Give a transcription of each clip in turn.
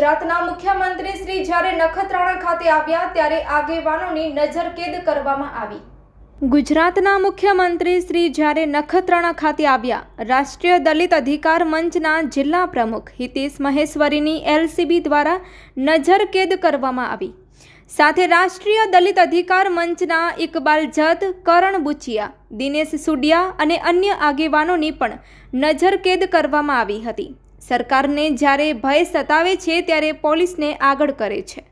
ગુજરાતના મુખ્યમંત્રી શ્રી જ્યારે નખત્રાણા ખાતે આવ્યા ત્યારે આગેવાનોની નજરકેદ કરવામાં આવી। ગુજરાતના મુખ્યમંત્રી શ્રી જ્યારે નખત્રાણા ખાતે આવ્યા, રાષ્ટ્રીય દલિત અધિકાર મંચના જિલ્લા પ્રમુખ હિતેશ મહેશ્વરીની એલસીબી દ્વારા નજરકેદ કરવામાં આવી। સાથે રાષ્ટ્રીય દલિત અધિકાર મંચના ઇકબાલ જત, કરણ બુચિયા, દિનેશ સુડિયા અને અન્ય આગેવાનોની પણ નજરકેદ કરવામાં આવી હતી। સરકારને જ્યારે ભય સતાવે છે ત્યારે પોલીસને આગળ કરે છે।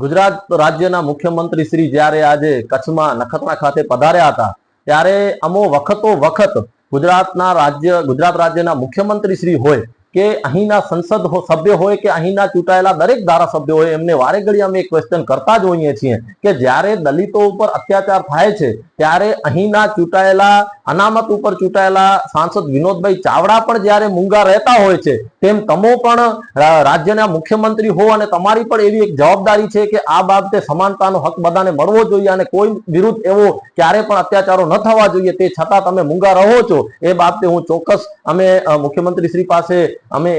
ગુજરાત રાજ્યના મુખ્યમંત્રી શ્રી જ્યારે આજે કચ્છમાં નખત્રાણા ખાતે પધાર્યા હતા ત્યારે અમો વખત ગુજરાત રાજ્યના મુખ્યમંત્રી શ્રી હોય કે અહીંના સંસદ સભ્ય હોય કે અહીંના ચૂંટાયેલા દરેક ધારાસભ્યો હોય એમને વારે ઘડી અમે ક્વેશ્ચન કરતા જ હોઈએ છીએ કે જ્યારે દલિતો ઉપર અત્યાચાર થાય છે ત્યારે અહીંના ચૂંટાયેલા અનામત ઉપર ચૂંટાયેલા સાંસદ વિનોદભાઈ ચાવડા પણ જ્યારે મૂંગા રહેતા હોય છે તેમ તમો પણ રાજ્યના મુખ્યમંત્રી હો અને તમારી પણ એવી એક જવાબદારી છે કે આ બાબતે સમાનતાનો હક બધાને મળવો જોઈએ અને કોઈ વિરુદ્ધ એવો ક્યારે પણ અત્યાચારો ન થવા જોઈએ। તે છતાં તમે મૂંગા રહો છો એ બાબતે હું ચોક્કસ અમે મુખ્યમંત્રી શ્રી પાસે અમે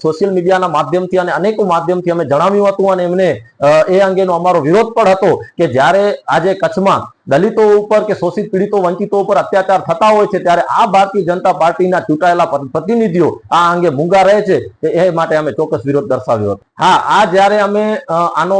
સોશિયલ મીડિયાના માધ્યમથી અને અનેકો માધ્યમથી અમે જણાવ્યું હતું અને એમને એ અંગેનો અમારો વિરોધ પણ હતો કે જ્યારે આજે કચ્છમાં દલિતો ઉપર કે શોષિત પીડિતો વંચિતો ઉપર અત્યાચાર થતા હોય છે ત્યારે આ ભારતીય જનતા પાર્ટીના ચૂંટાયેલા પ્રતિનિધિઓ આ અંગે મૂંગા રહે છે એ માટે અમે ચોક્કસ વિરોધ દર્શાવ્યો હતો। હા, આ જ્યારે અમે આનો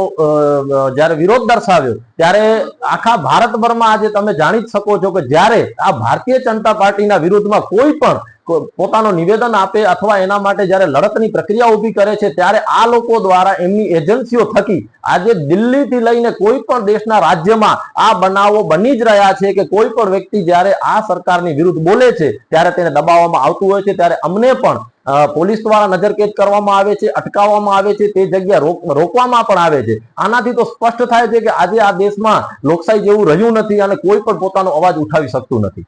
જ્યારે વિરોધ દર્શાવ્યો ત્યારે આખા ભારતભરમાં આજે તમે જાણી જ શકો છો કે જ્યારે આ ભારતીય જનતા પાર્ટીના વિરુદ્ધમાં કોઈ પણ પોતાનો નિવેદન આપે અથવા એના માટે જ્યારે લડતની પ્રક્રિયા ઊભી કરે છે ત્યારે આ લોકો દ્વારા એમની એજન્સીઓ થકી આજે દિલ્હીથી લઈને કોઈ પણ દેશના રાજ્યમાં આ બનાવો બની જ રહ્યા છે કે કોઈ પણ વ્યક્તિ જ્યારે આ સરકારની વિરુદ્ધ બોલે છે ત્યારે તેને દબાવવામાં આવતું હોય છે। ત્યારે અમને પણ પોલીસ દ્વારા નજરકેદ કરવામાં આવે છે, અટકાવવામાં આવે છે, તે જગ્યા રોકવામાં પણ આવે છે। આનાથી તો સ્પષ્ટ થાય છે કે આજે આ દેશમાં લોકશાહી જેવું રહ્યું નથી અને કોઈ પણ પોતાનો અવાજ ઉઠાવી શકતું નથી।